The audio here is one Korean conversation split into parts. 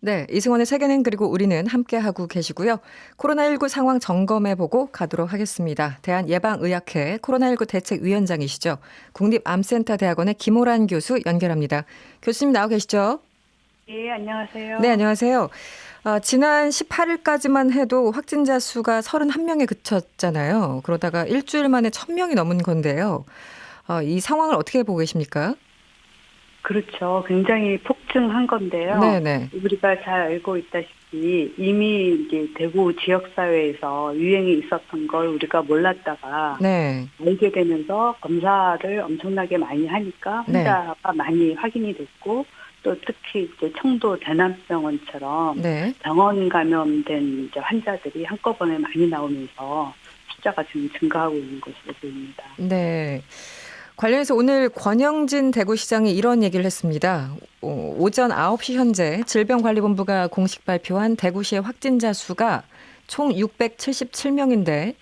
네, 이승원의 세계는 그리고 우리는 함께하고 계시고요. 코로나19 상황 점검해보고 가도록 하겠습니다. 대한예방의학회 코로나19 대책위원장이시죠. 국립암센터대학원의 김호란 교수 연결합니다. 교수님 나와 계시죠? 예, 네, 안녕하세요. 안녕하세요. 지난 18일까지만 해도 확진자 수가 31명에 그쳤잖아요. 그러다가 일주일 만에 1000명이 넘은 건데요. 이 상황을 어떻게 보고 계십니까? 그렇죠. 굉장히 폭증한 건데요. 네네. 우리가 잘 알고 있다시피 이미 이제 대구 지역사회에서 유행이 있었던 걸 우리가 몰랐다가 네. 알게 되면서 검사를 엄청나게 많이 하니까 네. 환자가 많이 확인이 됐고 또 특히 이제 청도 대남병원처럼 네. 병원 감염된 이제 환자들이 한꺼번에 많이 나오면서 숫자가 지금 증가하고 있는 것으로 보입니다. 네. 관련해서 오늘 권영진 대구시장이 이런 얘기를 했습니다. 오전 9시 현재 질병관리본부가 공식 발표한 대구시의 확진자 수가 총 677명인데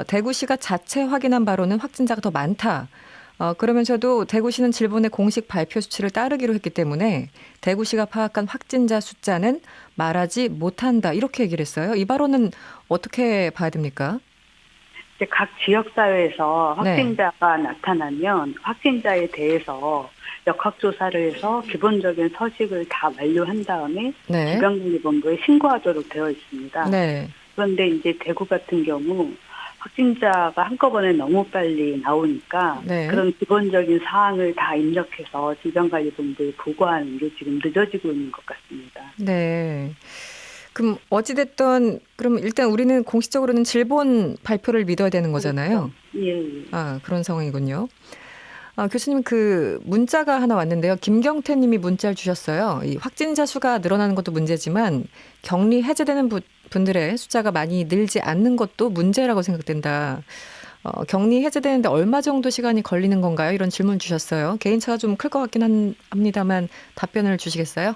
대구시가 자체 확인한 바로는 확진자가 더 많다. 그러면서도 대구시는 질본의 공식 발표 수치를 따르기로 했기 때문에 대구시가 파악한 확진자 숫자는 말하지 못한다. 이렇게 얘기를 했어요. 이 발언은 어떻게 봐야 됩니까? 이제 각 지역사회에서 네. 확진자가 나타나면 확진자에 대해서 역학조사를 해서 기본적인 서식을 다 완료한 다음에 네. 질병관리본부에 신고하도록 되어 있습니다. 네. 그런데 이제 대구 같은 경우 확진자가 한꺼번에 너무 빨리 나오니까 네. 그런 기본적인 사항을 다 입력해서 질병관리본부에 보고하는 게 지금 늦어지고 있는 것 같습니다. 네. 그럼 어찌됐든 그럼 일단 우리는 공식적으로는 질본 발표를 믿어야 되는 그렇죠. 거잖아요. 예, 예. 그런 상황이군요. 교수님 그 문자가 하나 왔는데요. 김경태 님이 문자를 주셨어요. 이 확진자 수가 늘어나는 것도 문제지만 격리 해제되는 분들의 숫자가 많이 늘지 않는 것도 문제라고 생각된다. 격리 해제되는데 얼마 정도 시간이 걸리는 건가요? 이런 질문 주셨어요. 개인차가 좀 클 것 같긴 합니다만 답변을 주시겠어요?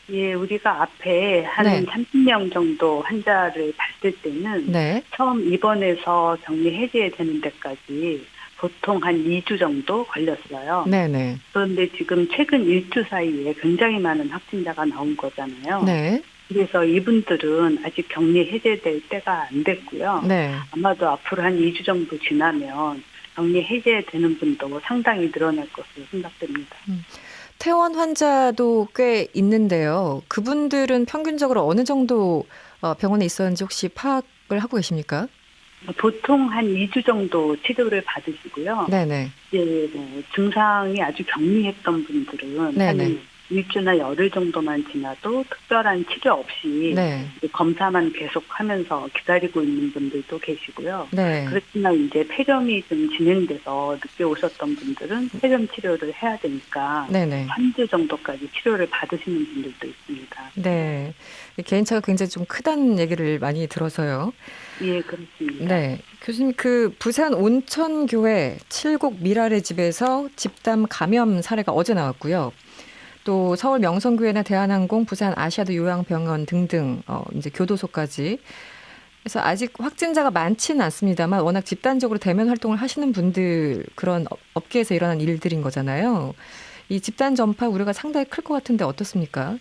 예, 우리가 앞에 한 네. 30명 정도 환자를 봤을 때는 네. 처음 입원해서 격리 해제되는 데까지 보통 한 2주 정도 걸렸어요. 네네. 그런데 지금 최근 1주 사이에 굉장히 많은 확진자가 나온 거잖아요. 네. 그래서 이분들은 아직 격리 해제될 때가 안 됐고요. 네. 아마도 앞으로 한 2주 정도 지나면 격리 해제되는 분도 상당히 늘어날 것으로 생각됩니다. 퇴원 환자도 꽤 있는데요. 그분들은 평균적으로 어느 정도 병원에 있었는지 혹시 파악을 하고 계십니까? 보통 한 2주 정도 치료를 받으시고요. 네네. 이제 뭐 증상이 아주 경미했던 분들은 네네. 한 일주나 열흘 정도만 지나도 특별한 치료 없이 네. 이제 검사만 계속하면서 기다리고 있는 분들도 계시고요. 네. 그렇지만 이제 폐렴이 좀 진행돼서 늦게 오셨던 분들은 폐렴 치료를 해야 되니까 네네. 3주 정도까지 치료를 받으시는 분들도 있습니다. 네. 개인차가 굉장히 좀 크다는 얘기를 많이 들어서요. 예, 그렇습니다. 네. 교수님, 그 부산 온천교회 칠곡 미랄의 집에서 집단 감염 사례가 어제 나왔고요. 또 서울 명성교회나 대한항공, 부산 아시아드 요양병원 등등 이제 교도소까지. 그래서 아직 확진자가 많지는 않습니다만 워낙 집단적으로 대면 활동을 하시는 분들 그런 업계에서 일어난 일들인 거잖아요. 이 집단 전파 우려가 상당히 클 것 같은데 어떻습니까?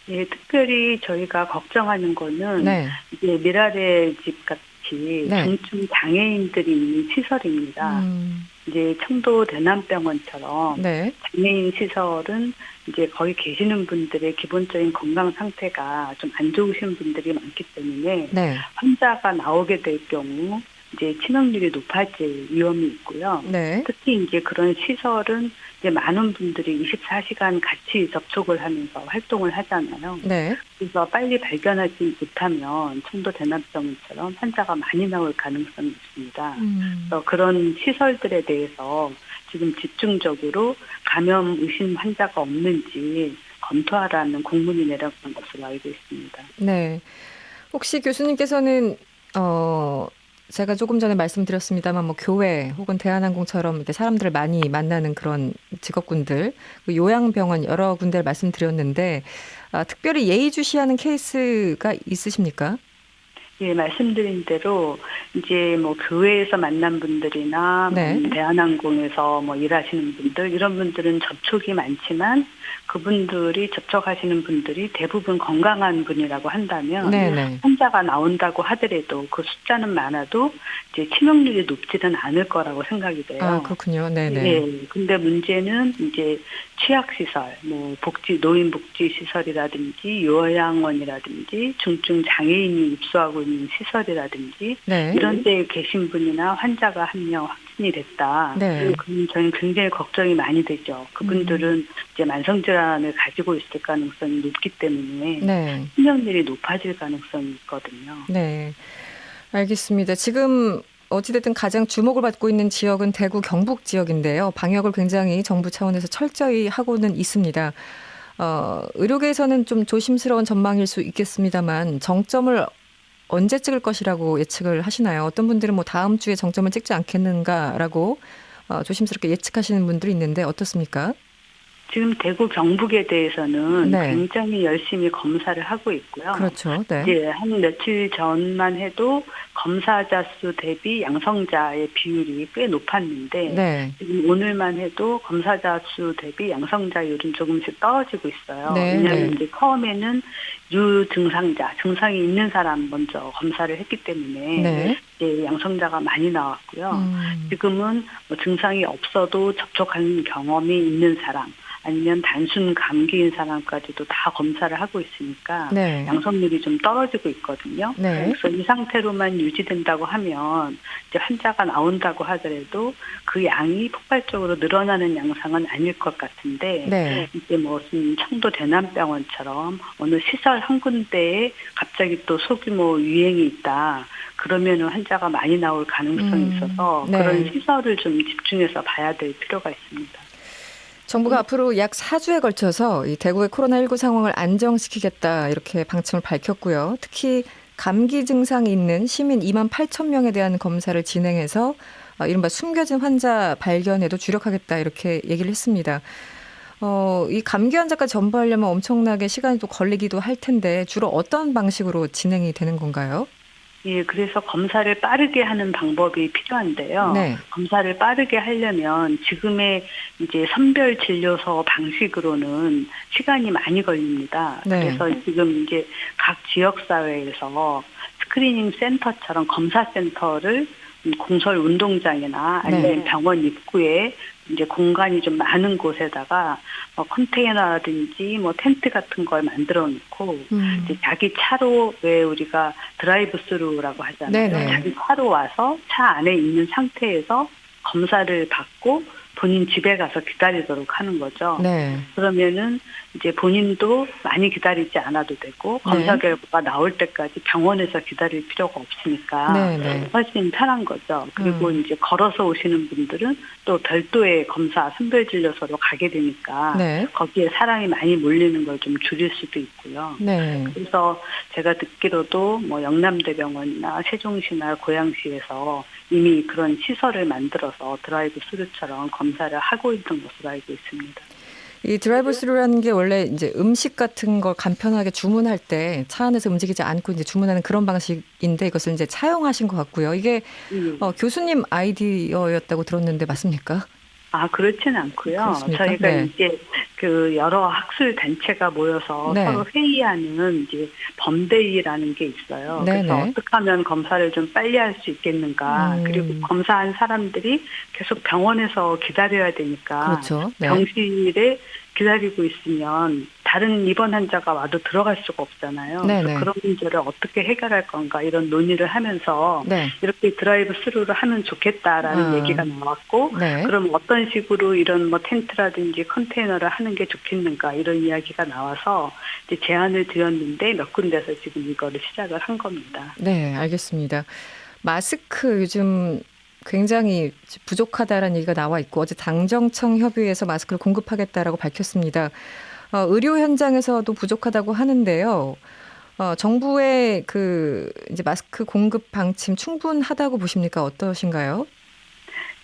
예, 특별히 저희가 걱정하는 거는 네. 이제 미랄의 집 같이 네. 중증 장애인들이 있는 시설입니다. 음. 이제 청도 대남병원처럼 네. 장애인 시설은 이제 거기 계시는 분들의 기본적인 건강 상태가 좀 안 좋으신 분들이 많기 때문에 네. 환자가 나오게 될 경우 이제 치명률이 높아질 위험이 있고요. 네. 특히 이제 그런 시설은 이제 많은 분들이 24시간 같이 접촉을 하면서 활동을 하잖아요. 네. 그래서 빨리 발견하지 못하면 청도 대남병원처럼 환자가 많이 나올 가능성이 있습니다. 음. 그래서 그런 시설들에 대해서 지금 집중적으로 감염 의심 환자가 없는지 검토하라는 공문이 내려간 것으로 알고 있습니다. 네. 혹시 교수님께서는 제가 조금 전에 말씀드렸습니다만 뭐 교회 혹은 대한항공처럼 이렇게 사람들을 많이 만나는 그런 직업군들, 그 요양병원 여러 군데를 말씀드렸는데 특별히 예의주시하는 케이스가 있으십니까? 예, 말씀드린 대로 이제 뭐 교회에서 만난 분들이나 네. 뭐 대한항공에서 뭐 일하시는 분들 이런 분들은 접촉이 많지만 그분들이 접촉하시는 분들이 대부분 건강한 분이라고 한다면 네네. 환자가 나온다고 하더라도 그 숫자는 많아도 이제 치명률이 높지는 않을 거라고 생각이 아, 돼요. 그렇군요. 네네. 예. 근데 문제는 이제 취약시설, 뭐 노인복지시설이라든지 요양원이라든지 중증 장애인이 입소하고 있는 시설이라든지 네. 이런 데에 계신 분이나 환자가 한 명 확진이 됐다. 네. 그럼 저는 굉장히 걱정이 많이 되죠. 그분들은 이제 만성질환을 가지고 있을 가능성이 높기 때문에 네. 치명률이 높아질 가능성이 있거든요. 네. 알겠습니다. 지금 어찌됐든 가장 주목을 받고 있는 지역은 대구 경북 지역인데요. 방역을 굉장히 정부 차원에서 철저히 하고는 있습니다. 의료계에서는 좀 조심스러운 전망일 수 있겠습니다만 정점을 언제 찍을 것이라고 예측을 하시나요? 어떤 분들은 뭐 다음 주에 정점을 찍지 않겠는가라고 조심스럽게 예측하시는 분들이 있는데 어떻습니까? 지금 대구 경북에 대해서는 네. 굉장히 열심히 검사를 하고 있고요. 그렇죠. 네. 이제 한 며칠 전만 해도 검사자 수 대비 양성자의 비율이 꽤 높았는데 네. 지금 오늘만 해도 검사자 수 대비 양성자율은 조금씩 떨어지고 있어요. 네, 왜냐하면 네. 이제 처음에는 유증상자, 증상이 있는 사람 먼저 검사를 했기 때문에 네. 이제 양성자가 많이 나왔고요. 지금은 뭐 증상이 없어도 접촉한 경험이 있는 사람 아니면 단순 감기인 사람까지도 다 검사를 하고 있으니까 네. 양성률이 좀 떨어지고 있거든요. 네. 그래서 이 상태로만 유지된다고 하면 이제 환자가 나온다고 하더라도 그 양이 폭발적으로 늘어나는 양상은 아닐 것 같은데 네. 이제 무슨 청도 대남병원처럼 어느 시설 한 군데에 갑자기 또 소규모 유행이 있다. 그러면은 환자가 많이 나올 가능성이 있어서 네. 그런 시설을 좀 집중해서 봐야 될 필요가 있습니다. 정부가 앞으로 약 4주에 걸쳐서 이 대구의 코로나19 상황을 안정시키겠다 이렇게 방침을 밝혔고요. 특히 감기 증상이 있는 시민 2만 8천 명에 대한 검사를 진행해서 이른바 숨겨진 환자 발견에도 주력하겠다 이렇게 얘기를 했습니다. 이 감기 환자까지 전부하려면 엄청나게 시간이 또 걸리기도 할 텐데 주로 어떤 방식으로 진행이 되는 건가요? 예, 그래서 검사를 빠르게 하는 방법이 필요한데요. 네. 검사를 빠르게 하려면 지금의 이제 선별 진료소 방식으로는 시간이 많이 걸립니다. 네. 그래서 지금 이제 각 지역 사회에서 스크리닝 센터처럼 검사 센터를 공설 운동장이나 아니면 네. 병원 입구에 이제 공간이 좀 많은 곳에다가 컨테이너라든지 뭐 텐트 같은 걸 만들어 놓고 이제 자기 차로 왜 우리가 드라이브 스루라고 하잖아요. 네네. 자기 차로 와서 차 안에 있는 상태에서 검사를 받고 본인 집에 가서 기다리도록 하는 거죠. 네. 그러면은 이제 본인도 많이 기다리지 않아도 되고 검사 결과가 나올 때까지 병원에서 기다릴 필요가 없으니까 네. 훨씬 편한 거죠. 그리고 이제 걸어서 오시는 분들은 또 별도의 검사 선별진료소로 가게 되니까 네. 거기에 사람이 많이 몰리는 걸 좀 줄일 수도 있고요. 네. 그래서 제가 듣기로도 뭐 영남대병원이나 세종시나 고양시에서 이미 그런 시설을 만들어서 드라이브 스루처럼 검사를 하고 있는 것으로 알고 있습니다. 이 드라이브 스루라는 게 원래 이제 음식 같은 걸 간편하게 주문할 때 차 안에서 움직이지 않고 이제 주문하는 그런 방식인데 이것을 이제 차용하신 것 같고요. 이게 교수님 아이디어였다고 들었는데 맞습니까? 아, 그렇지는 않고요. 그렇습니까? 저희가 네. 이제 그 여러 학술 단체가 모여서 네. 서로 회의하는 이제 범대위라는 게 있어요. 네네. 그래서 어떻게 하면 검사를 좀 빨리 할 수 있겠는가. 그리고 검사한 사람들이 계속 병원에서 기다려야 되니까 그렇죠. 네. 병실에 기다리고 있으면 다른 입원 환자가 와도 들어갈 수가 없잖아요. 네네. 그래서 그런 문제를 어떻게 해결할 건가 이런 논의를 하면서 네. 이렇게 드라이브 스루를 하면 좋겠다라는 얘기가 나왔고 네. 그럼 어떤 식으로 이런 뭐 텐트라든지 컨테이너를 하는 게 좋겠는가 이런 이야기가 나와서 이제 제안을 드렸는데 몇 군데서 지금 이거를 시작을 한 겁니다. 네, 알겠습니다. 마스크 요즘 굉장히 부족하다라는 얘기가 나와 있고 어제 당정청 협의회에서 마스크를 공급하겠다라고 밝혔습니다. 의료 현장에서도 부족하다고 하는데요. 정부의 그 이제 마스크 공급 방침 충분하다고 보십니까? 어떠신가요?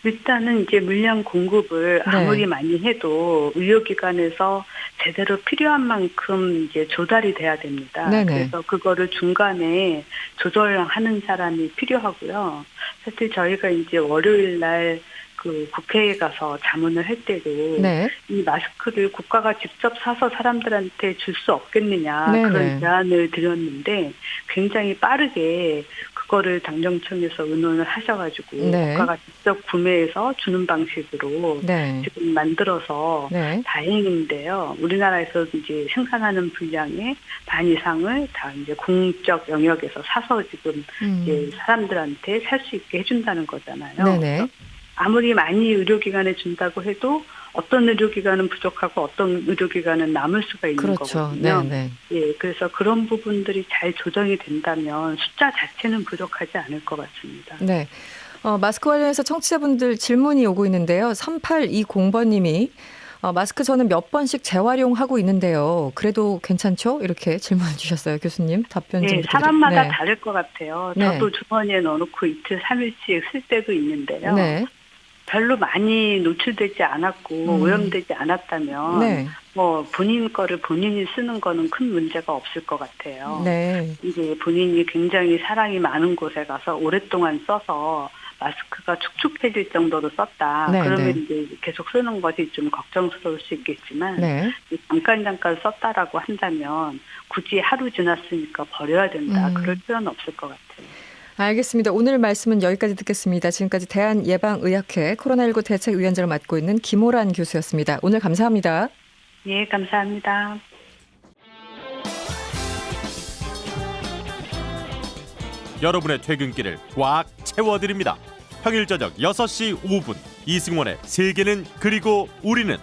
일단은 이제 물량 공급을 네. 아무리 많이 해도 의료기관에서 제대로 필요한 만큼 이제 조달이 돼야 됩니다. 네네. 그래서 그거를 중간에 조절하는 사람이 필요하고요. 사실 저희가 이제 월요일 날 그 국회에 가서 자문을 할 때도 네. 이 마스크를 국가가 직접 사서 사람들한테 줄 수 없겠느냐 네네. 그런 제안을 드렸는데 굉장히 빠르게 그거를 당정청에서 의논을 하셔가지고 네. 국가가 직접 구매해서 주는 방식으로 네. 지금 만들어서 네. 다행인데요. 우리나라에서 이제 생산하는 분량의 반 이상을 다 이제 공적 영역에서 사서 지금 이제 사람들한테 살 수 있게 해준다는 거잖아요. 네네. 아무리 많이 의료기관에 준다고 해도 어떤 의료기관은 부족하고 어떤 의료기관은 남을 수가 있는 그렇죠. 거거든요. 네네. 예, 그래서 그런 부분들이 잘 조정이 된다면 숫자 자체는 부족하지 않을 것 같습니다. 네. 마스크 관련해서 청취자분들 질문이 오고 있는데요. 3820번님이 마스크 저는 몇 번씩 재활용하고 있는데요. 그래도 괜찮죠? 이렇게 질문 주셨어요. 교수님 답변 좀 네, 부탁드립니다. 사람마다 네. 다를 것 같아요. 네. 저도 주머니에 넣어놓고 이틀, 3일씩 쓸 때도 있는데요. 네. 별로 많이 노출되지 않았고 오염되지 않았다면 네. 뭐 본인 거를 본인이 쓰는 거는 큰 문제가 없을 것 같아요. 네. 이제 본인이 굉장히 사람이 많은 곳에 가서 오랫동안 써서 마스크가 축축해질 정도로 썼다. 네, 그러면 네. 이제 계속 쓰는 것이 좀 걱정스러울 수 있겠지만 네. 잠깐 썼다라고 한다면 굳이 하루 지났으니까 버려야 된다. 그럴 필요는 없을 것 같아요. 알겠습니다. 오늘 말씀은 여기까지 듣겠습니다. 지금까지 대한예방의학회 코로나19 대책위원장을 맡고 있는 김호란 교수였습니다. 오늘 감사합니다. 예, 감사합니다. 여러분의 퇴근길을 꽉 채워드립니다. 평일 저녁 6시 5분 이승원의 세계는 그리고 우리는